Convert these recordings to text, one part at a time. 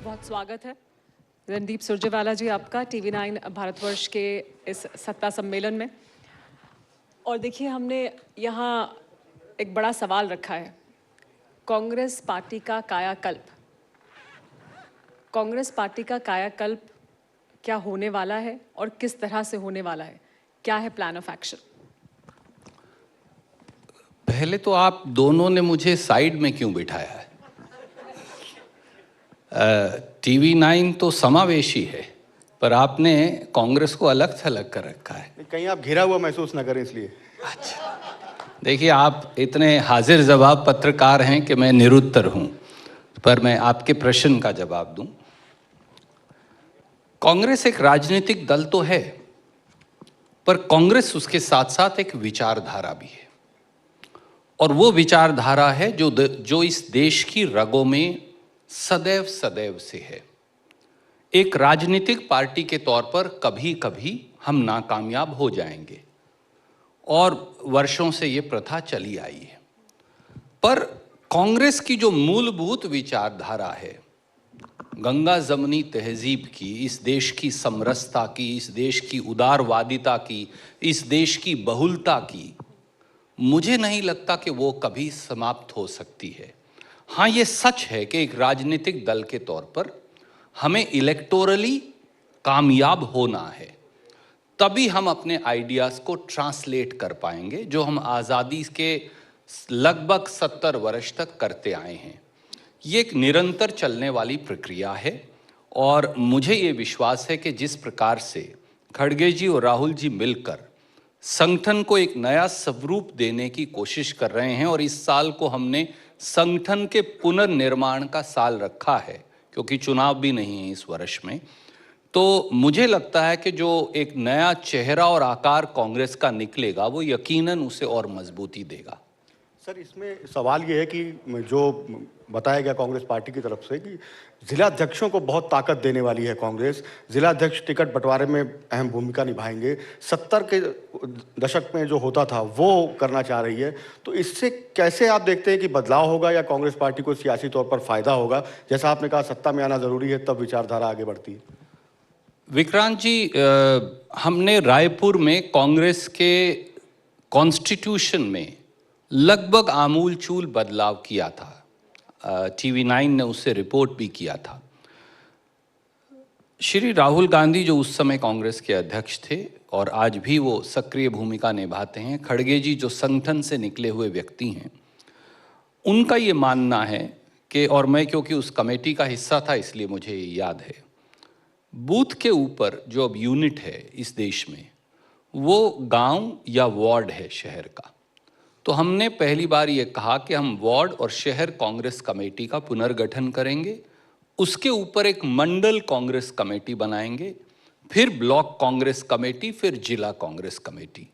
बहुत स्वागत है रणदीप सुरजेवाला जी आपका TV9 भारतवर्ष के इस सत्ता सम्मेलन में। और देखिए, हमने यहाँ एक बड़ा सवाल रखा है, कांग्रेस पार्टी का कायाकल्प। कांग्रेस पार्टी का कायाकल्प क्या होने वाला है और किस तरह से होने वाला है? क्या है प्लान ऑफ एक्शन? पहले तो आप दोनों ने मुझे साइड में क्यों बिठाया है? TV9 तो समावेशी है, पर आपने कांग्रेस को अलग थलग कर रखा है। कहीं आप घिरा हुआ महसूस न करें इसलिए। अच्छा, देखिए, आप इतने हाजिर जवाब पत्रकार हैं कि मैं निरुत्तर हूं, पर मैं आपके प्रश्न का जवाब दूं। कांग्रेस एक राजनीतिक दल तो है, पर कांग्रेस उसके साथ साथ एक विचारधारा भी है, और वो विचारधारा है जो इस देश की रगों में सदैव सदैव से है। एक राजनीतिक पार्टी के तौर पर कभी कभी हम नाकामयाब हो जाएंगे, और वर्षों से ये प्रथा चली आई है, पर कांग्रेस की जो मूलभूत विचारधारा है, गंगा जमनी तहजीब की, इस देश की समरसता की, इस देश की उदारवादिता की, इस देश की बहुलता की, मुझे नहीं लगता कि वो कभी समाप्त हो सकती है। हाँ, ये सच है कि एक राजनीतिक दल के तौर पर हमें इलेक्टोरली कामयाब होना है, तभी हम अपने आइडियाज़ को ट्रांसलेट कर पाएंगे, जो हम आज़ादी के लगभग 70 वर्ष तक करते आए हैं। ये एक निरंतर चलने वाली प्रक्रिया है, और मुझे ये विश्वास है कि जिस प्रकार से खड़गे जी और राहुल जी मिलकर संगठन को एक नया स्वरूप देने की कोशिश कर रहे हैं, और इस साल को हमने संगठन के पुनर्निर्माण का साल रखा है, क्योंकि चुनाव भी नहीं है इस वर्ष में, तो मुझे लगता है कि जो एक नया चेहरा और आकार कांग्रेस का निकलेगा, वो यकीनन उसे और मजबूती देगा। सर, इसमें सवाल ये है कि जो बताया गया कांग्रेस पार्टी की तरफ से कि जिलाध्यक्षों को बहुत ताकत देने वाली है कांग्रेस, जिलाध्यक्ष टिकट बंटवारे में अहम भूमिका निभाएंगे, 70 के दशक में जो होता था वो करना चाह रही है, तो इससे कैसे आप देखते हैं कि बदलाव होगा, या कांग्रेस पार्टी को सियासी तौर पर फायदा होगा? जैसा आपने कहा, सत्ता में आना जरूरी है, तब विचारधारा आगे बढ़ती है। विक्रांत जी, हमने रायपुर में कांग्रेस के कॉन्स्टिट्यूशन में लगभग आमूलचूल बदलाव किया था। TV9 ने उससे रिपोर्ट भी किया था। श्री राहुल गांधी, जो उस समय कांग्रेस के अध्यक्ष थे और आज भी वो सक्रिय भूमिका निभाते हैं, खड़गे जी जो संगठन से निकले हुए व्यक्ति हैं, उनका ये मानना है कि, और मैं क्योंकि उस कमेटी का हिस्सा था इसलिए मुझे याद है, बूथ के ऊपर जो अब यूनिट है इस देश में, वो गांव या वार्ड है शहर का। तो हमने पहली बार ये कहा कि हम वार्ड और शहर कांग्रेस कमेटी का पुनर्गठन करेंगे, उसके ऊपर एक मंडल कांग्रेस कमेटी बनाएंगे, फिर ब्लॉक कांग्रेस कमेटी, फिर जिला कांग्रेस कमेटी।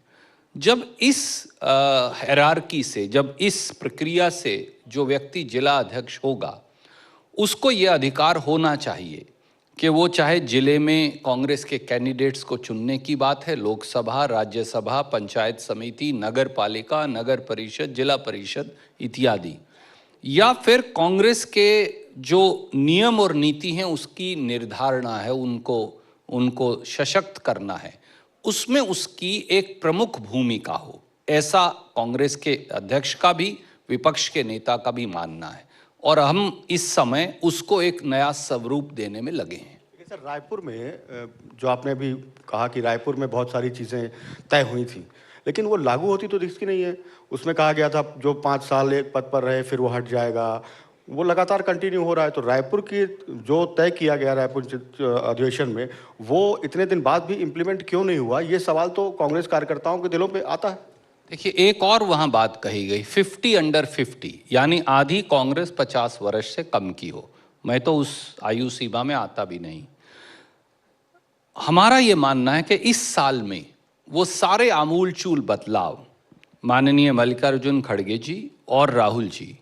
जब इस हायरार्की से, जब इस प्रक्रिया से जो व्यक्ति जिला अध्यक्ष होगा, उसको ये अधिकार होना चाहिए कि वो चाहे जिले में कांग्रेस के कैंडिडेट्स को चुनने की बात है, लोकसभा, राज्यसभा, पंचायत समिति, नगर पालिका, नगर परिषद, जिला परिषद इत्यादि, या फिर कांग्रेस के जो नियम और नीति हैं उसकी निर्धारणा है, उनको सशक्त करना है, उसमें उसकी एक प्रमुख भूमिका हो, ऐसा कांग्रेस के अध्यक्ष का भी, विपक्ष के नेता का भी मानना है, और हम इस समय उसको एक नया स्वरूप देने में लगे हैं। सर, रायपुर में जो आपने अभी कहा कि रायपुर में बहुत सारी चीज़ें तय हुई थी, लेकिन वो लागू होती तो दिखती नहीं है। उसमें कहा गया था जो 5 साल एक पद पर रहे फिर वो हट जाएगा, वो लगातार कंटिन्यू हो रहा है। तो रायपुर की जो तय किया गया रायपुर अधिवेशन में, वो इतने दिन बाद भी इम्प्लीमेंट क्यों नहीं हुआ, ये सवाल तो कांग्रेस कार्यकर्ताओं के दिलों पे आता है। देखिए, एक और वहाँ बात कही गई, 50 अंडर 50, यानी आधी कांग्रेस 50 वर्ष से कम की हो। मैं तो उस आयु सीमा में आता भी नहीं। हमारा ये मानना है कि इस साल में वो सारे आमूलचूल बदलाव माननीय मल्लिकार्जुन खड़गे जी और राहुल जी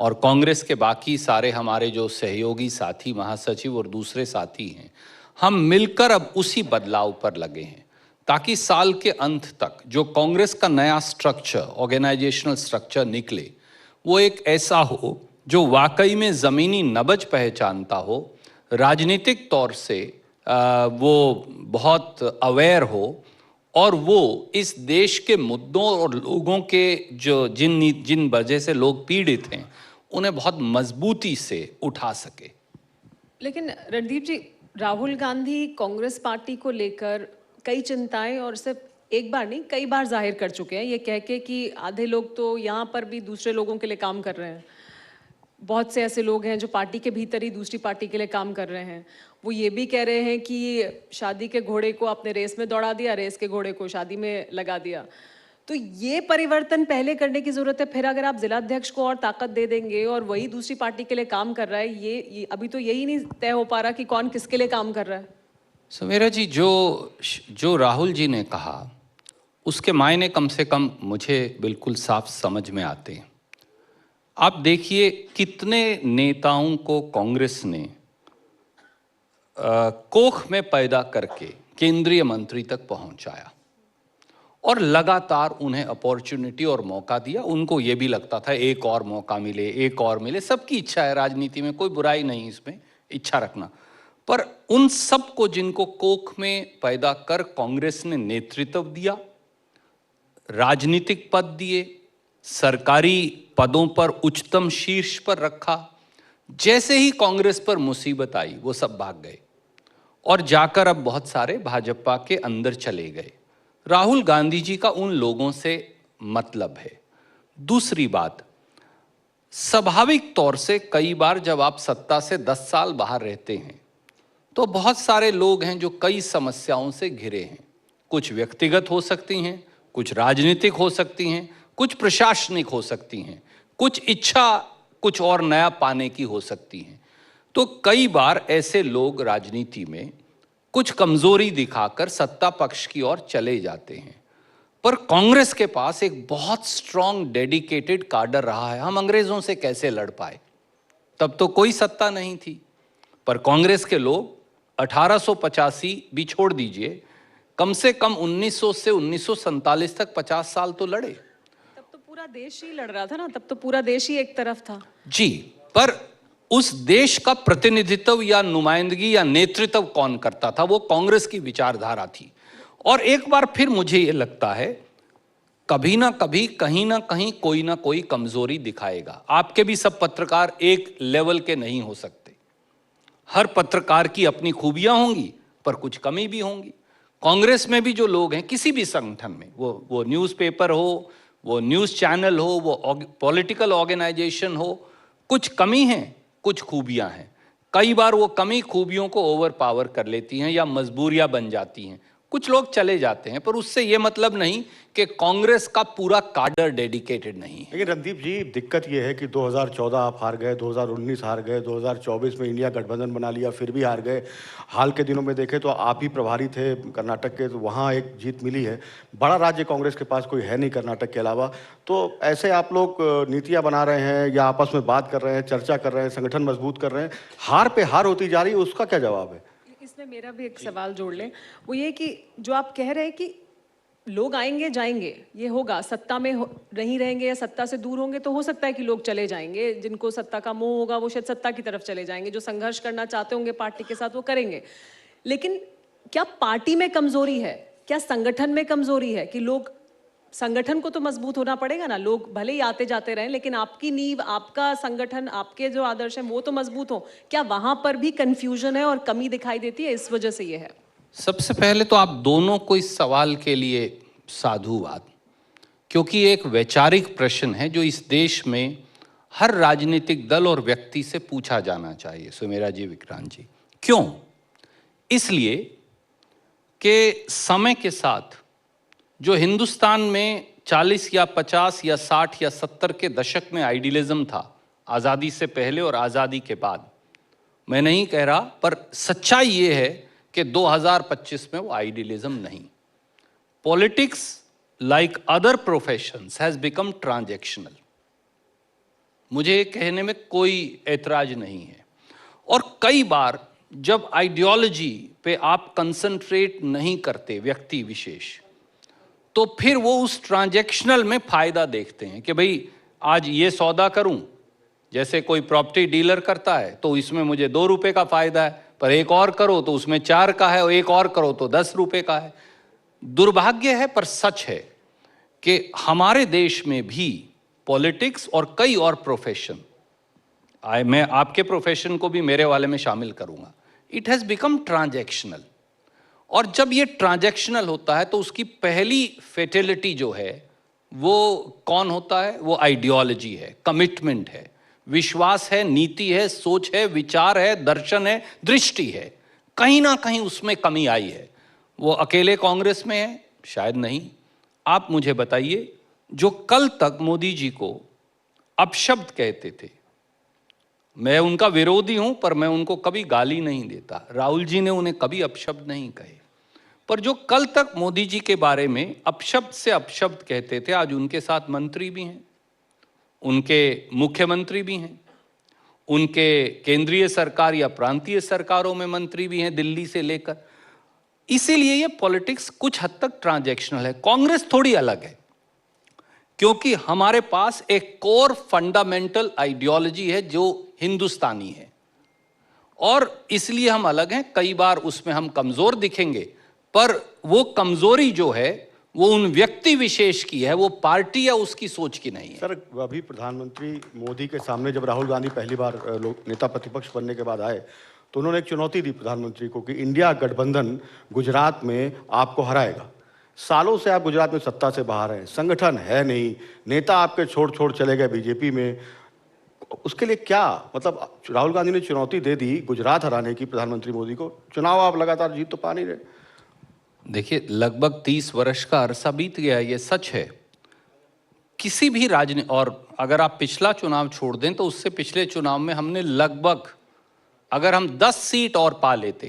और कांग्रेस के बाकी सारे हमारे जो सहयोगी साथी, महासचिव और दूसरे साथी हैं, हम मिलकर अब उसी बदलाव पर लगे हैं, ताकि साल के अंत तक जो कांग्रेस का नया स्ट्रक्चर, ऑर्गेनाइजेशनल स्ट्रक्चर निकले, वो एक ऐसा हो जो वाकई में ज़मीनी नब्ज पहचानता हो, राजनीतिक तौर से वो बहुत अवेयर हो और वो इस देश के मुद्दों और लोगों के जो जिन वजह से लोग पीड़ित हैं उन्हें बहुत मजबूती से उठा सके। लेकिन रणदीप जी, राहुल गांधी कांग्रेस पार्टी को लेकर कई चिंताएं और सिर्फ एक बार नहीं कई बार जाहिर कर चुके हैं, ये कह के कि आधे लोग तो यहाँ पर भी दूसरे लोगों के लिए काम कर रहे हैं। बहुत से ऐसे लोग हैं जो पार्टी के भीतर ही दूसरी पार्टी के लिए काम कर रहे हैं। वो ये भी कह रहे हैं कि शादी के घोड़े को आपने रेस में दौड़ा दिया, रेस के घोड़े को शादी में लगा दिया। तो ये परिवर्तन पहले करने की जरूरत है, फिर अगर आप जिलाध्यक्ष को और ताकत दे देंगे और वही दूसरी पार्टी के लिए काम कर रहा है, ये अभी तो यही नहीं तय हो पा रहा कि कौन किसके लिए काम कर रहा है। समीरा जी, जो राहुल जी ने कहा उसके मायने कम से कम मुझे बिल्कुल साफ समझ में आते हैं। आप देखिए कितने नेताओं को कांग्रेस ने कोख में पैदा करके केंद्रीय मंत्री तक पहुंचाया और लगातार उन्हें अपॉर्चुनिटी और मौका दिया। उनको ये भी लगता था एक और मौका मिले, एक और मिले। सबकी इच्छा है, राजनीति में कोई बुराई नहीं इसमें, इच्छा रखना। पर उन सबको जिनको कोख में पैदा कर कांग्रेस ने नेतृत्व दिया, राजनीतिक पद दिए, सरकारी पदों पर उच्चतम शीर्ष पर रखा, जैसे ही कांग्रेस पर मुसीबत आई वो सब भाग गए और जाकर अब बहुत सारे भाजपा के अंदर चले गए। राहुल गांधी जी का उन लोगों से मतलब है। दूसरी बात, स्वाभाविक तौर से कई बार जब आप सत्ता से 10 साल बाहर रहते हैं तो बहुत सारे लोग हैं जो कई समस्याओं से घिरे हैं। कुछ व्यक्तिगत हो सकती हैं, कुछ राजनीतिक हो सकती हैं, कुछ प्रशासनिक हो सकती हैं, कुछ इच्छा कुछ और नया पाने की हो सकती हैं। तो कई बार ऐसे लोग राजनीति में कुछ कमजोरी दिखाकर सत्ता पक्ष की ओर चले जाते हैं। पर कांग्रेस के पास एक बहुत स्ट्रांग डेडिकेटेड काडर रहा है। हम अंग्रेजों से कैसे लड़ पाए? तब तो कोई सत्ता नहीं थी, पर कांग्रेस के लोग 1885 भी छोड़ दीजिए, कम से कम 1900 से 1947 तक 50 साल तो लड़े। तब तो पूरा देश ही लड़ रहा था ना, तब तो पूरा देश ही एक तरफ था जी। पर उस देश का प्रतिनिधित्व या नुमाइंदगी या नेतृत्व कौन करता था? वो कांग्रेस की विचारधारा थी। और एक बार फिर मुझे ये लगता है कभी ना कभी कहीं ना कहीं कोई ना कोई कमजोरी दिखाएगा। आपके भी सब पत्रकार एक लेवल के नहीं हो सकते। हर पत्रकार की अपनी खूबियां होंगी, पर कुछ कमी भी होंगी। कांग्रेस में भी जो लोग हैं, किसी भी संगठन में, वो न्यूज़पेपर हो, वो न्यूज़ चैनल हो, वो पॉलिटिकल ऑर्गेनाइजेशन हो, कुछ कमी है, कुछ खूबियां हैं। कई बार वो कमी खूबियों को ओवर पावर कर लेती हैं या मजबूरियां बन जाती हैं। कुछ लोग चले जाते हैं, पर उससे ये मतलब नहीं कि कांग्रेस का पूरा काडर डेडिकेटेड नहीं है। लेकिन रणदीप जी, दिक्कत ये है कि 2014 आप हार गए, 2019 हार गए, 2024 में इंडिया गठबंधन बना लिया, फिर भी हार गए। हाल के दिनों में देखें तो आप ही प्रभारी थे कर्नाटक के, तो वहाँ एक जीत मिली है। बड़ा राज्य कांग्रेस के पास कोई है नहीं कर्नाटक के अलावा। तो ऐसे आप लोग नीतियाँ बना रहे हैं या आपस में बात कर रहे हैं, चर्चा कर रहे हैं, संगठन मजबूत कर रहे हैं, हार पे हार होती जा रही है, उसका क्या जवाब है? इसमें मेरा भी एक सवाल जोड़ लें, वो ये कि जो आप कह रहे हैं कि लोग आएंगे जाएंगे, ये होगा, सत्ता में नहीं रहेंगे या सत्ता से दूर होंगे तो हो सकता है कि लोग चले जाएंगे। जिनको सत्ता का मोह होगा वो शायद सत्ता की तरफ चले जाएंगे, जो संघर्ष करना चाहते होंगे पार्टी के साथ वो करेंगे। लेकिन क्या पार्टी में कमजोरी है, क्या संगठन में कमजोरी है कि लोग, संगठन को तो मजबूत होना पड़ेगा ना, लोग भले ही आते जाते रहें लेकिन आपकी नींव, आपका संगठन, आपके जो आदर्श हैं वो तो मजबूत हो। क्या वहां पर भी कंफ्यूजन है और कमी दिखाई देती है, इस वजह से ये है? सबसे पहले तो आप दोनों को इस सवाल के लिए साधुवाद, क्योंकि एक वैचारिक प्रश्न है जो इस देश में हर राजनीतिक दल और व्यक्ति से पूछा जाना चाहिए। सुमेरा जी, विक्रांत जी, क्यों? इसलिए कि समय के साथ जो हिंदुस्तान में 40 या 50 या 60 या 70 के दशक में आइडियलिज्म था, आज़ादी से पहले और आज़ादी के बाद, मैं नहीं कह रहा, पर सच्चाई ये है कि 2025 में वो आइडियलिज्म नहीं। Politics, like other professions, has become transactional. मुझे ये कहने में कोई ऐतराज नहीं है। और कई बार जब आइडियोलॉजी पे आप कंसंट्रेट नहीं करते, व्यक्ति विशेष, तो फिर वो उस ट्रांजैक्शनल में फायदा देखते हैं कि भाई आज ये सौदा करूं जैसे कोई प्रॉपर्टी डीलर करता है तो इसमें मुझे 2 रुपए का फायदा है, पर एक और करो तो उसमें 4 का है, और एक और करो तो 10 रुपए का है। दुर्भाग्य है पर सच है कि हमारे देश में भी पॉलिटिक्स और कई और प्रोफेशन, मैं आपके प्रोफेशन को भी मेरे वाले में शामिल करूंगा, इट हैज बिकम ट्रांजैक्शनल। और जब ये ट्रांजैक्शनल होता है तो उसकी पहली फेटेलिटी जो है वो कौन होता है? वो आइडियोलॉजी है, कमिटमेंट है, विश्वास है, नीति है, सोच है, विचार है, दर्शन है, दृष्टि है। कहीं ना कहीं उसमें कमी आई है। वो अकेले कांग्रेस में है? शायद नहीं। आप मुझे बताइए, जो कल तक मोदी जी को अपशब्द कहते थे, मैं उनका विरोधी हूं पर मैं उनको कभी गाली नहीं देता, राहुल जी ने उन्हें कभी अपशब्द नहीं कहे, पर जो कल तक मोदी जी के बारे में अपशब्द से अपशब्द कहते थे, आज उनके साथ मंत्री भी हैं, उनके मुख्यमंत्री भी हैं, उनके केंद्रीय सरकार या प्रांतीय सरकारों में मंत्री भी हैं, दिल्ली से लेकर। इसीलिए ये पॉलिटिक्स कुछ हद तक ट्रांजैक्शनल है। कांग्रेस थोड़ी अलग है, क्योंकि हमारे पास एक कोर फंडामेंटल आइडियोलॉजी है जो हिंदुस्तानी है, और इसलिए हम अलग हैं। कई बार उसमें हम कमजोर दिखेंगे, पर वो कमजोरी जो है वो उन व्यक्ति विशेष की है, वो पार्टी या उसकी सोच की नहीं है। सर, अभी प्रधानमंत्री मोदी के सामने जब राहुल गांधी पहली बार नेता प्रतिपक्ष बनने के बाद आए तो उन्होंने एक चुनौती दी प्रधानमंत्री को कि इंडिया गठबंधन गुजरात में आपको हराएगा। सालों से आप गुजरात में सत्ता से बाहर हैं, संगठन है नहीं, नेता आपके छोड़ छोड़ चले गए बीजेपी में। उसके लिए क्या मतलब, राहुल गांधी ने चुनौती दे दी गुजरात हराने की प्रधानमंत्री मोदी को, चुनाव आप लगातार जीत तो पा नहीं रहे। देखिए, लगभग 30 वर्ष का अरसा बीत गया, ये सच है। किसी भी राजनीति, और अगर आप पिछला चुनाव छोड़ दें तो उससे पिछले चुनाव में हमने लगभग, अगर हम 10 सीट और पा लेते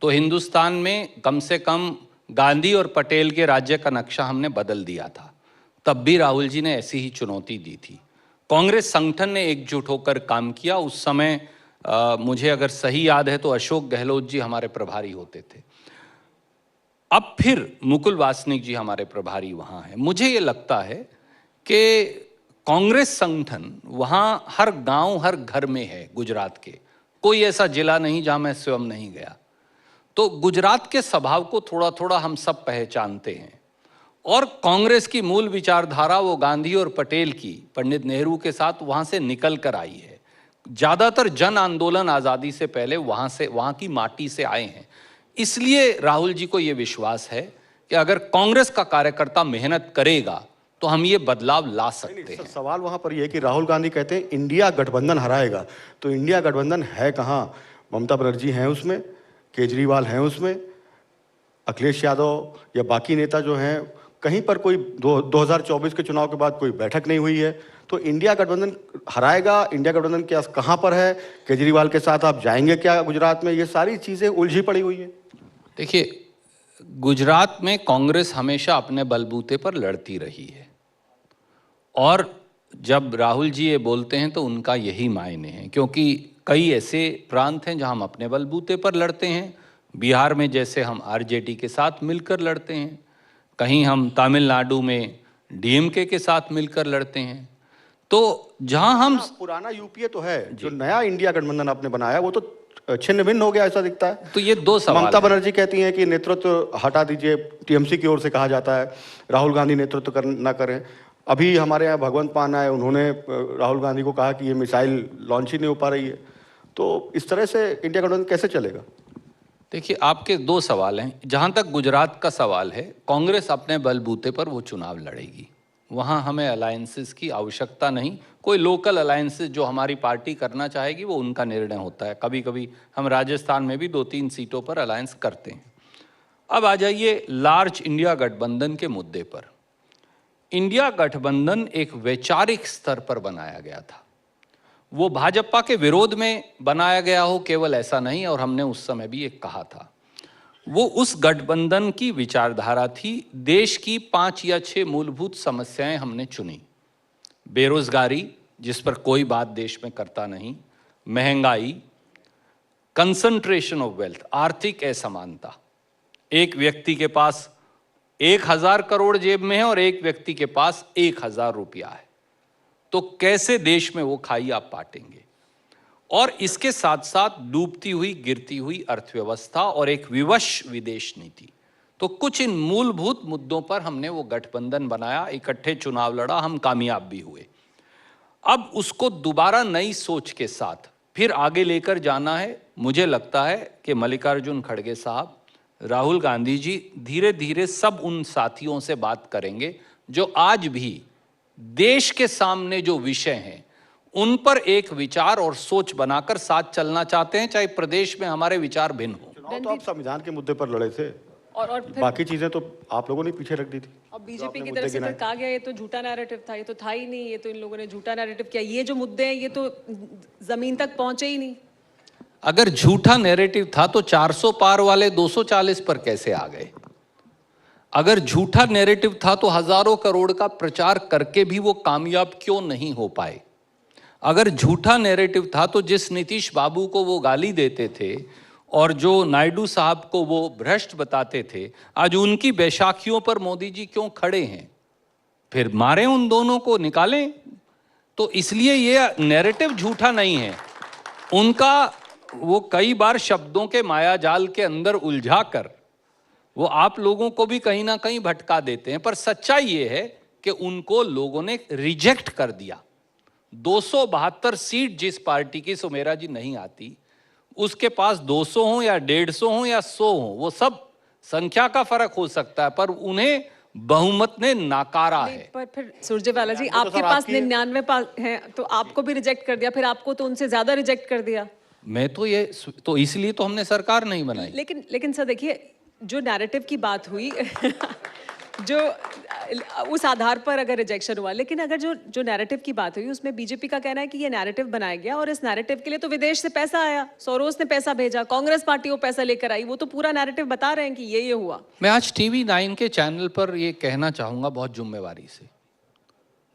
तो हिंदुस्तान में कम से कम गांधी और पटेल के राज्य का नक्शा हमने बदल दिया था। तब भी राहुल जी ने ऐसी ही चुनौती दी थी। कांग्रेस संगठन ने एकजुट होकर काम किया। उस समय मुझे अगर सही याद है तो अशोक गहलोत जी हमारे प्रभारी होते थे। अब फिर मुकुल वासनिक जी हमारे प्रभारी वहाँ हैं। मुझे ये लगता है कि कांग्रेस संगठन वहाँ हर गांव हर घर में है गुजरात के। कोई ऐसा जिला नहीं जहाँ मैं स्वयं नहीं गया। तो गुजरात के स्वभाव को थोड़ा थोड़ा हम सब पहचानते हैं, और कांग्रेस की मूल विचारधारा वो गांधी और पटेल की, पंडित नेहरू के साथ वहाँ से निकल कर आई है। ज़्यादातर जन आंदोलन आज़ादी से पहले वहाँ की माटी से आए हैं। इसलिए राहुल जी को ये विश्वास है कि अगर कांग्रेस का कार्यकर्ता मेहनत करेगा तो हम ये बदलाव ला सकते हैं। सवाल वहां पर यह है कि राहुल गांधी कहते हैं इंडिया गठबंधन हराएगा, तो इंडिया गठबंधन है कहां? ममता बनर्जी हैं उसमें, केजरीवाल हैं उसमें, अखिलेश यादव या बाकी नेता जो हैं, कहीं पर कोई 2024 के चुनाव के बाद कोई बैठक नहीं हुई है। तो इंडिया गठबंधन हराएगा, इंडिया गठबंधन क्या कहां पर है? केजरीवाल के साथ आप जाएंगे क्या गुजरात में? ये सारी चीजें उलझी पड़ी हुई है। देखिए, गुजरात में कांग्रेस हमेशा अपने बलबूते पर लड़ती रही है, और जब राहुल जी ये बोलते हैं तो उनका यही मायने है, क्योंकि कई ऐसे प्रांत हैं जहां हम अपने बलबूते पर लड़ते हैं। बिहार में जैसे हम आरजेडी के साथ मिलकर लड़ते हैं, कहीं हम तमिलनाडु में डीएमके के साथ मिलकर लड़ते हैं। तो जहां हम पुराना यूपीए तो है, जो नया इंडिया गठबंधन आपने बनाया वो तो छिन्न भिन्न हो गया, ऐसा दिखता है। तो ये दो सवाल ममता बनर्जी कहती हैं कि नेतृत्व हटा दीजिए, टीएमसी की ओर से कहा जाता है राहुल गांधी नेतृत्व ना करें। अभी हमारे यहाँ भगवंत मान आए, उन्होंने राहुल गांधी को कहा कि ये मिसाइल लॉन्च ही नहीं हो पा रही है। तो इस तरह से इंडिया गठबंधन कैसे चलेगा? देखिए, आपके 2 सवाल हैं। जहाँ तक गुजरात का सवाल है, कांग्रेस अपने बलबूते पर वो चुनाव लड़ेगी, वहाँ हमें अलायंसेस की आवश्यकता नहीं। कोई लोकल अलायंसेस जो हमारी पार्टी करना चाहेगी वो उनका निर्णय होता है। कभी कभी हम राजस्थान में भी 2-3 सीटों पर अलायंस करते हैं। अब आ जाइए लार्ज इंडिया गठबंधन के मुद्दे पर। इंडिया गठबंधन एक वैचारिक स्तर पर बनाया गया था। वो भाजपा के विरोध में बनाया गया हो केवल ऐसा नहीं, और हमने उस समय भी एक कहा था। वो उस गठबंधन की विचारधारा थी। देश की 5 या 6 मूलभूत समस्याएं हमने चुनी। बेरोजगारी, जिस पर कोई बात देश में करता नहीं, महंगाई, कंसंट्रेशन ऑफ वेल्थ, आर्थिक असमानता। एक व्यक्ति के पास 1000 करोड़ जेब में है और एक व्यक्ति के पास 1000 रुपया है। तो कैसे देश में वो खाई आप बांटेंगे? और इसके साथ साथ डूबती हुई गिरती हुई अर्थव्यवस्था और एक विवश विदेश नीति। तो कुछ इन मूलभूत मुद्दों पर हमने वो गठबंधन बनाया, इकट्ठे चुनाव लड़ा, हम कामयाब भी हुए। अब उसको दोबारा नई सोच के साथ फिर आगे लेकर जाना है। मुझे लगता है कि मल्लिकार्जुन खड़गे साहब, राहुल गांधी जी धीरे धीरे सब उन साथियों से बात करेंगे जो आज भी देश के सामने जो विषय हैं उन पर एक विचार और सोच बनाकर साथ चलना चाहते हैं, चाहे प्रदेश में हमारे विचार भिन्न हो। चुनाव तो आप संविधान के मुद्दे पर लड़े थे, और फिर बाकी चीजें तो आप लोगों ने पीछे रख दी थी। अब बीजेपी की तरफ से फिर कहा गया ये तो झूठा नैरेटिव था, ये तो था ही नहीं, ये तो इन लोगों ने झूठा नैरेटिव किया, ये जो मुद्दे हैं ये तो जमीन तक पहुंचे ही नहीं। अगर झूठा नैरेटिव था तो 400 पार वाले 240 पर कैसे आ गए? अगर झूठा नैरेटिव था तो हजारों करोड़ का प्रचार करके भी वो कामयाब क्यों नहीं हो पाए? अगर झूठा नैरेटिव था तो जिस नीतीश बाबू को वो गाली देते थे और जो नायडू साहब को वो भ्रष्ट बताते थे, आज उनकी बैसाखियों पर मोदी जी क्यों खड़े हैं? फिर मारें उन दोनों को, निकालें। तो इसलिए ये नैरेटिव झूठा नहीं है, उनका वो कई बार शब्दों के मायाजाल के अंदर उलझा कर वो आप लोगों को भी कहीं ना कहीं भटका देते हैं। पर सच्चाई ये है कि उनको लोगों ने रिजेक्ट कर दिया। 272 सीट जिस पार्टी की सुमेरा जी नहीं आती, उसके पास 200 हो या 150 हो या 100 हो, वो सब संख्या का फर्क हो सकता है, पर उन्हें बहुमत ने नाकारा है। पर फिर सुरजेवाला जी, आपके पास 99 है तो आपको भी रिजेक्ट कर दिया, फिर आपको तो उनसे ज्यादा रिजेक्ट कर दिया। मैं तो ये तो इसलिए तो हमने सरकार नहीं बनाई। लेकिन सर देखिए, जो नैरेटिव की बात हुई जो उस आधार पर अगर रिजेक्शन हुआ, लेकिन अगर जो नैरेटिव की बात हुई उसमें बीजेपी का कहना है कि ये नैरेटिव बनाया गया और इस नैरेटिव के लिए तो विदेश से पैसा आया, सोरोस ने पैसा भेजा, कांग्रेस पार्टी वो पैसा लेकर आई, वो तो पूरा नैरेटिव बता रहे हैं कि ये हुआ। मैं आज टीवी 9 के चैनल पर ये कहना चाहूंगा बहुत जिम्मेवारी से।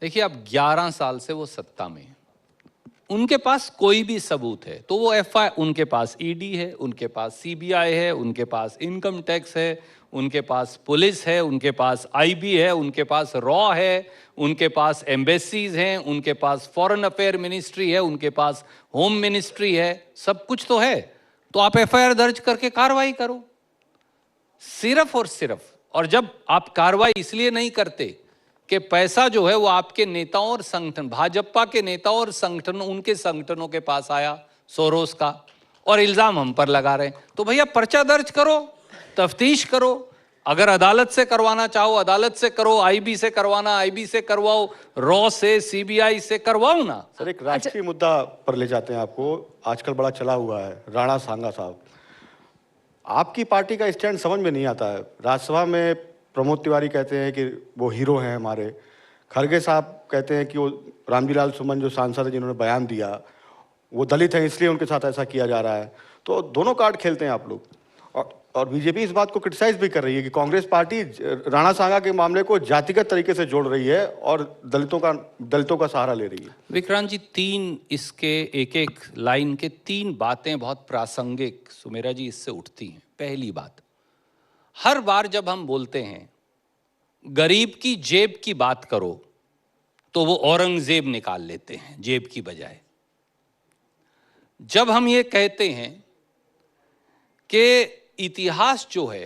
देखिए, अब 11 साल से वो सत्ता में है, उनके पास कोई भी सबूत है तो वो उनके पास ईडी है, उनके पास सीबीआई है, उनके पास इनकम टैक्स है, उनके पास पुलिस है, उनके पास आईबी है, उनके पास रॉ है, उनके पास एम्बेसीज हैं, उनके पास फॉरेन अफेयर मिनिस्ट्री है, उनके पास होम मिनिस्ट्री है, सब कुछ तो है। तो आप एफआईआर दर्ज करके कार्रवाई करो, सिर्फ और सिर्फ। और जब आप कार्रवाई इसलिए नहीं करते कि पैसा जो है वो आपके नेताओं और संगठन, भाजपा के नेताओं और संगठनों, उनके संगठनों के पास आया सोरोस का, और इल्जाम हम पर लगा रहे हैं, तो भैया पर्चा दर्ज करो, तफ्तीश करो। अगर अदालत से करवाना चाहो अदालत से करो, आईबी से करवाना आईबी से करवाओ, रॉ से, सीबीआई से करवाओ ना। सर, एक राष्ट्रीय मुद्दा पर ले जाते हैं आपको, आजकल बड़ा चला हुआ है, राणा सांगा साहब। आपकी पार्टी का स्टैंड समझ में नहीं आता है। राज्यसभा में प्रमोद तिवारी कहते हैं कि वो हीरो हैं हमारे, खड़गे साहब कहते हैं कि वो रामजीलाल सुमन जो सांसद है जिन्होंने बयान दिया वो दलित हैं इसलिए उनके साथ ऐसा किया जा रहा है। तो दोनों कार्ड खेलते हैं आप लोग, और बीजेपी इस बात को क्रिटिसाइज भी कर रही है कि कांग्रेस पार्टी राणा सांगा के मामले को जातिगत तरीके से जोड़ रही है और दलितों का सहारा ले रही है। विक्रांत जी, 3 इसके एक एक लाइन के 3 बातें बहुत प्रासंगिक सुमेरा जी इससे उठती हैं। पहली बात, हर बार जब हम बोलते हैं गरीब की जेब की बात करो तो वो औरंगजेब निकाल लेते हैं जेब की बजाय। जब हम ये कहते हैं कि इतिहास जो है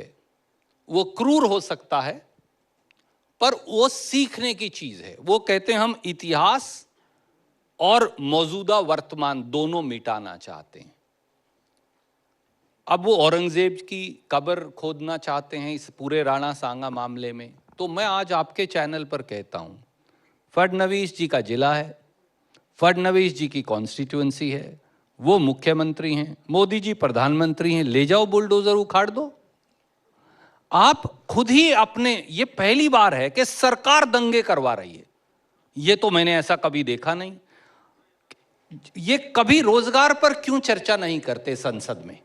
वो क्रूर हो सकता है पर वो सीखने की चीज है, वो कहते हैं हम इतिहास और मौजूदा वर्तमान दोनों मिटाना चाहते हैं। अब वो औरंगजेब की कब्र खोदना चाहते हैं इस पूरे राणा सांगा मामले में। तो मैं आज आपके चैनल पर कहता हूं, फडणवीस जी का जिला है, फडणवीस जी की कॉन्स्टिट्यूएंसी है, वो मुख्यमंत्री हैं, मोदी जी प्रधानमंत्री हैं, ले जाओ बुलडोजर उखाड़ दो। आप खुद ही अपने, ये पहली बार है कि सरकार दंगे करवा रही है, ये तो मैंने ऐसा कभी देखा नहीं। ये कभी रोजगार पर क्यों चर्चा नहीं करते संसद में?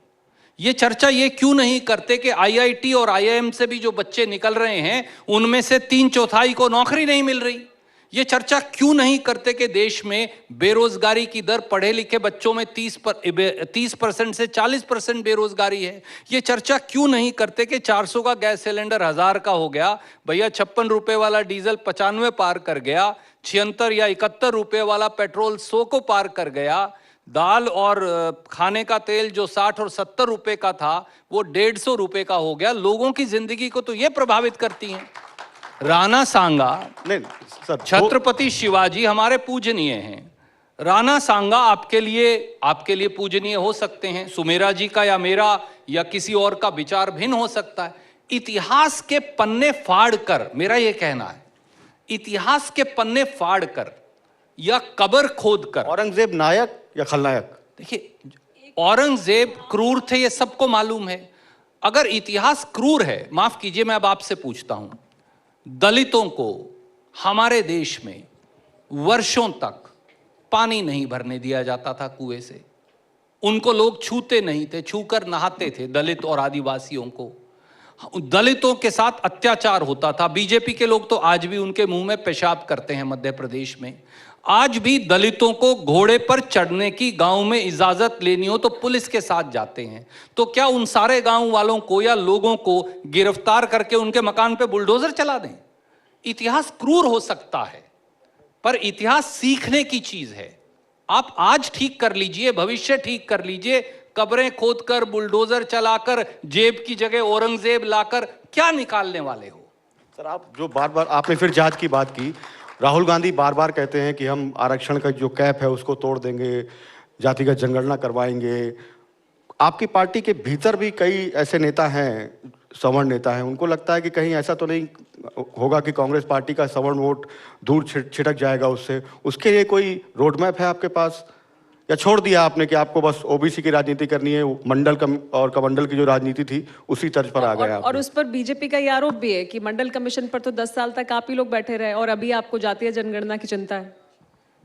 ये चर्चा ये क्यों नहीं करते कि आईआईटी और आईआईएम से भी जो बच्चे निकल रहे हैं उनमें से 3/4 को नौकरी नहीं मिल रही? ये चर्चा क्यों नहीं करते कि देश में बेरोजगारी की दर, पढ़े लिखे बच्चों में 30% से 40% बेरोजगारी है। ये चर्चा क्यों नहीं करते कि 400 का गैस सिलेंडर 1000 का हो गया, भैया 56 रुपए वाला डीजल 95 पार कर गया, 76 या 71 रुपए वाला पेट्रोल 100 को पार कर गया, दाल और खाने का तेल जो 60 और 70 रुपए का था वो 150 रुपए का हो गया। लोगों की जिंदगी को तो ये प्रभावित करती हैं। राणा सांगा, नहीं सर, छत्रपति शिवाजी हमारे पूजनीय हैं। राणा सांगा आपके लिए पूजनीय हो सकते हैं, सुमेरा जी का या मेरा या किसी और का विचार भिन्न हो सकता है। इतिहास के पन्ने फाड़ कर, मेरा यह कहना है, इतिहास के पन्ने फाड़ कर या कब्र खोद कर, औरंगजेब नायक या खलनायक? देखिए, औरंगजेब क्रूर थे, ये सबको मालूम है। अगर इतिहास क्रूर है, माफ कीजिए मैं अब आपसे पूछता हूं, दलितों को हमारे देश में वर्षों तक पानी नहीं भरने दिया जाता था कुएं से, उनको लोग छूते नहीं थे, छूकर नहाते थे दलित और आदिवासियों को, दलितों के साथ अत्याचार होता था। बीजेपी के लोग तो आज भी उनके मुंह में पेशाब करते हैं मध्य प्रदेश में। आज भी दलितों को घोड़े पर चढ़ने की गांव में इजाजत लेनी हो तो पुलिस के साथ जाते हैं। तो क्या उन सारे गांव वालों को या लोगों को गिरफ्तार करके उनके मकान पे बुलडोजर चला दें? इतिहास क्रूर हो सकता है, पर इतिहास सीखने की चीज है। आप आज ठीक कर लीजिए, भविष्य ठीक कर लीजिए, कब्रें खोदकर, बुलडोजर चलाकर, जेब की जगह औरंगजेब लाकर क्या निकालने वाले हो? सर, आप जो बार बार आपने फिर जांच की बात की, राहुल गांधी बार बार कहते हैं कि हम आरक्षण का जो कैप है उसको तोड़ देंगे, जातिगत जनगणना करवाएंगे। आपकी पार्टी के भीतर भी कई ऐसे नेता हैं, सवर्ण नेता हैं, उनको लगता है कि कहीं ऐसा तो नहीं होगा कि कांग्रेस पार्टी का सवर्ण वोट दूर छिटक जाएगा उससे? उसके लिए कोई रोड मैप है आपके पास, या छोड़ दिया आपने कि आपको बस ओबीसी की राजनीति करनी है, मंडल और कमंडल की जो राजनीति थी उसी तर्ज पर आ गए आप? और उस पर बीजेपी का ये आरोप भी है कि मंडल कमीशन पर तो 10 साल तक आप ही लोग बैठे रहे और अभी आपको जातीय जनगणना की चिंता है।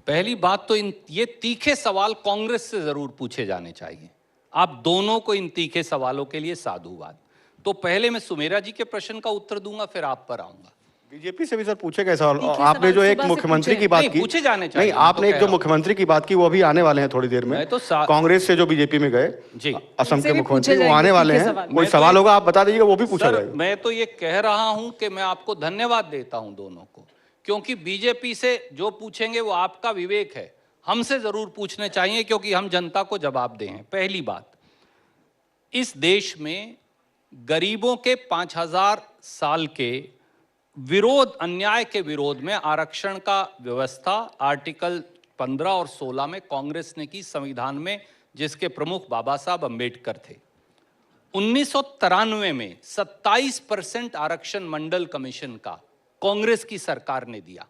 पहली बात तो ये तीखे सवाल कांग्रेस से जरूर पूछे जाने चाहिए। आप दोनों को इन तीखे सवालों के लिए साधुवाद। तो पहले मैं सुमेरा जी के प्रश्न का उत्तर दूंगा, फिर आप पर आऊंगा। बीजेपी से भी सर पूछे गए सवाल। आपने जो एक मुख्यमंत्री की बात की, पूछे जाने चाहिए। नहीं, आपने एक जो मुख्यमंत्री की बात की वो अभी आने वाले हैं थोड़ी देर में। तो कांग्रेस से जो बीजेपी में गए जी, असम के मुख्यमंत्री, वो आने वाले हैं। कोई सवाल होगा आप बता दीजिएगा, वो भी पूछा जाएगा। मैं तो ये कह रहा हूं कि मैं आपको धन्यवाद देता हूं दोनों को, क्योंकि बीजेपी से जो पूछेंगे वो आपका विवेक है, हमसे जरूर पूछने चाहिए, क्योंकि हम जनता को जवाब दे हैं। पहली बात, इस देश में गरीबों के 5000 साल के विरोध, अन्याय के विरोध में आरक्षण का व्यवस्था आर्टिकल 15 और 16 में कांग्रेस ने की संविधान में, जिसके प्रमुख बाबा साहब अंबेडकर थे। 1993 में 27% आरक्षण मंडल कमीशन का कांग्रेस की सरकार ने दिया।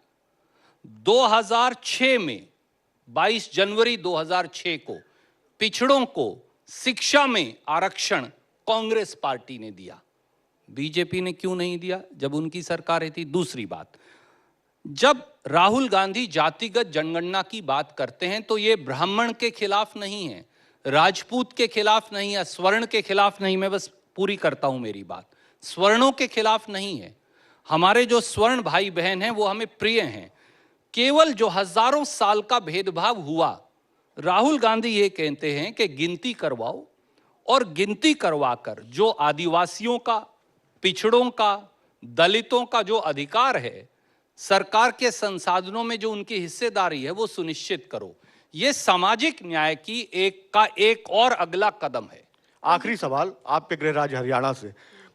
2006 में 22 जनवरी 2006 को पिछड़ों को शिक्षा में आरक्षण कांग्रेस पार्टी ने दिया। बीजेपी ने क्यों नहीं दिया जब उनकी सरकारें थी? दूसरी बात, जब राहुल गांधी जातिगत जनगणना की बात करते हैं तो ये ब्राह्मण के खिलाफ नहीं है, राजपूत के खिलाफ नहीं है, स्वर्ण के खिलाफ नहीं, मैं बस पूरी करता हूं मेरी बात, स्वर्णों के खिलाफ नहीं है। हमारे जो स्वर्ण भाई बहन हैं वो हमें प्रिय हैं। केवल जो हजारों साल का भेदभाव हुआ, राहुल गांधी ये कहते हैं कि गिनती करवाओ, और गिनती करवाकर जो आदिवासियों का, पिछड़ों का, दलितों का जो अधिकार है, सरकार के संसाधनों में जो उनकी हिस्सेदारी है वो सुनिश्चित करो। ये सामाजिक न्याय की एक और अगला कदम है। आखिरी सवाल आपके गृह राज्य हरियाणा से।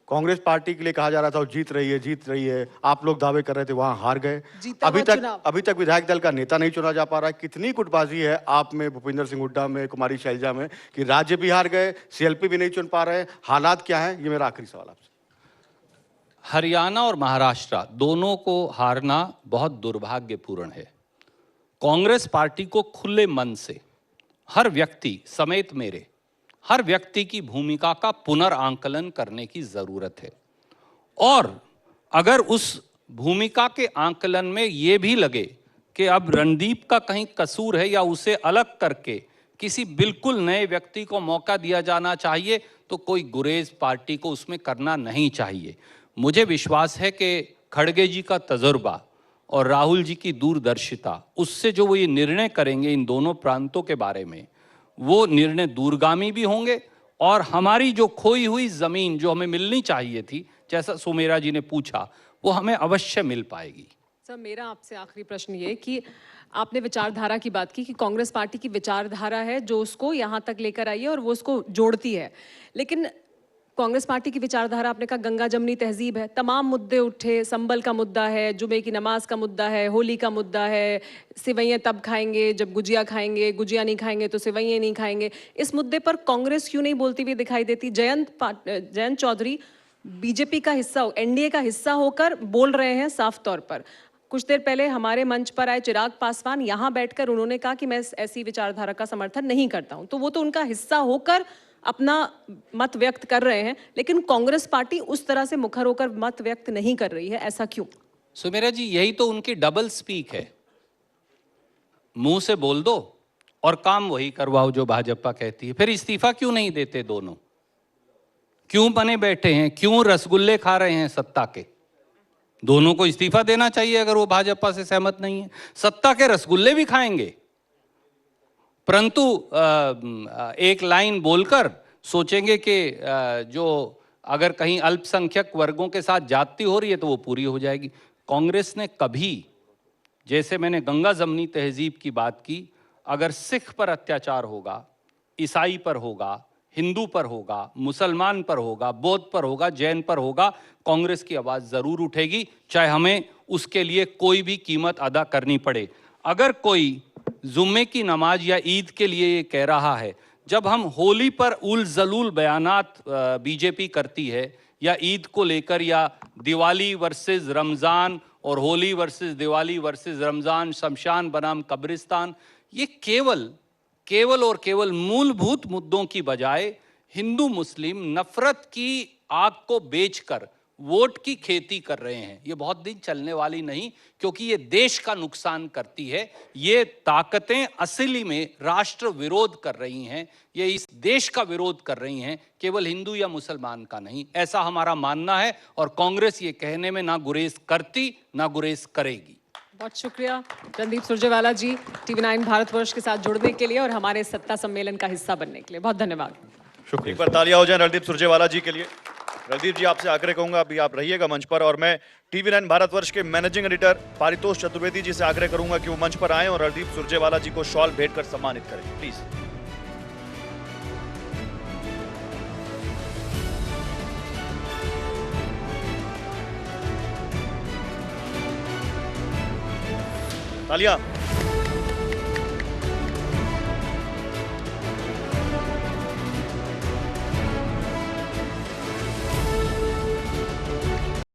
कांग्रेस पार्टी के लिए कहा जा रहा था वो जीत रही है, आप लोग दावे कर रहे थे, वहां हार गए। अभी तक विधायक दल का नेता नहीं चुना जा पा रहा है। कितनी गुटबाजी है आप में, भूपिंदर सिंह हुड्डा में, कुमारी शैलजा में, कि राज्य भी हार गए, सीएलपी भी नहीं चुन पा रहे हैं? हालात क्या है, ये मेरा आखिरी सवाल आपसे। हरियाणा और महाराष्ट्र दोनों को हारना बहुत दुर्भाग्यपूर्ण है। कांग्रेस पार्टी को खुले मन से हर व्यक्ति समेत मेरे हर व्यक्ति की भूमिका का पुनर्आंकलन करने की जरूरत है, और अगर उस भूमिका के आंकलन में यह भी लगे कि अब रणदीप का कहीं कसूर है या उसे अलग करके किसी बिल्कुल नए व्यक्ति को मौका दिया जाना चाहिए, तो कोई गुरेज पार्टी को उसमें करना नहीं चाहिए। मुझे विश्वास है कि खड़गे जी का तजुर्बा और राहुल जी की दूरदर्शिता, उससे जो वो ये निर्णय करेंगे इन दोनों प्रांतों के बारे में, वो निर्णय दूरगामी भी होंगे और हमारी जो खोई हुई जमीन जो हमें मिलनी चाहिए थी, जैसा सुमेरा जी ने पूछा, वो हमें अवश्य मिल पाएगी। सर, मेरा आपसे आखिरी प्रश्न ये कि आपने विचारधारा की बात की कि कांग्रेस पार्टी की विचारधारा है जो उसको यहाँ तक लेकर आई है और वो उसको जोड़ती है, लेकिन कांग्रेस पार्टी की विचारधारा, आपने कहा गंगा जमनी तहजीब है, तमाम मुद्दे उठे, संबल का मुद्दा है, जुमे की नमाज का मुद्दा है, होली का मुद्दा है, सिवैयाँ तब खाएंगे जब गुजिया खाएंगे, गुजिया नहीं खाएंगे तो सिवैयाँ नहीं खाएंगे। इस मुद्दे पर कांग्रेस क्यों नहीं बोलती हुई दिखाई देती? जयंत चौधरी बीजेपी का हिस्सा, एनडीए का हिस्सा होकर बोल रहे हैं साफ तौर पर। कुछ देर पहले हमारे मंच पर आए चिराग पासवान, यहाँ बैठकर उन्होंने कहा कि मैं ऐसी विचारधारा का समर्थन नहीं करता हूं। तो वो तो उनका हिस्सा होकर अपना मत व्यक्त कर रहे हैं, लेकिन कांग्रेस पार्टी उस तरह से मुखर होकर मत व्यक्त नहीं कर रही है, ऐसा क्यों? सुमेरा जी, यही तो उनकी डबल स्पीक है। मुंह से बोल दो और काम वही करवाओ जो भाजपा कहती है। फिर इस्तीफा क्यों नहीं देते दोनों? क्यों बने बैठे हैं? क्यों रसगुल्ले खा रहे हैं सत्ता के? दोनों को इस्तीफा देना चाहिए अगर वो भाजपा से सहमत नहीं है। सत्ता के रसगुल्ले भी खाएंगे, परंतु एक लाइन बोलकर सोचेंगे कि जो अगर कहीं अल्पसंख्यक वर्गों के साथ जाति हो रही है तो वो पूरी हो जाएगी। कांग्रेस ने कभी, जैसे मैंने गंगा जमनी तहजीब की बात की, अगर सिख पर अत्याचार होगा, ईसाई पर होगा, हिंदू पर होगा, मुसलमान पर होगा, बौद्ध पर होगा, जैन पर होगा, कांग्रेस की आवाज़ ज़रूर उठेगी, चाहे हमें उसके लिए कोई भी कीमत अदा करनी पड़े। अगर कोई जुम्मे की नमाज या ईद के लिए ये कह रहा है, जब हम होली पर उल जलूल बयानात बीजेपी करती है, या ईद को लेकर, या दिवाली वर्सेस रमज़ान और होली वर्सेस दिवाली वर्सेस रमज़ान, शमशान बनाम कब्रिस्तान, ये केवल और केवल मूलभूत मुद्दों की बजाय हिंदू मुस्लिम नफरत की आग को बेचकर वोट की खेती कर रहे हैं। ये बहुत दिन चलने वाली नहीं, क्योंकि ये देश का नुकसान करती है। ये ताकतें असली में राष्ट्र विरोध कर रही हैं, ये इस देश का विरोध कर रही हैं, केवल हिंदू या मुसलमान का नहीं। ऐसा हमारा मानना है और कांग्रेस ये कहने में ना गुरेज करती ना गुरेज करेगी। बहुत शुक्रिया रणदीप सुरजेवाला जी, TV9 भारतवर्ष के साथ जुड़ने के लिए और हमारे सत्ता सम्मेलन का हिस्सा बनने के लिए। बहुत धन्यवाद। शुक्रिया। एक बार तालियां हो जाए रणदीप सुरजेवाला जी के लिए। रणदीप जी, आपसे आग्रह करूंगा अभी आप रहिएगा मंच पर, और मैं TV9 भारतवर्ष के मैनेजिंग एडिटर पारितोष चतुर्वेदी जी से आग्रह करूंगा कि वो मंच पर आएं और रणदीप सुरजेवाला जी को शॉल भेंट कर सम्मानित करें, प्लीज। तालियां।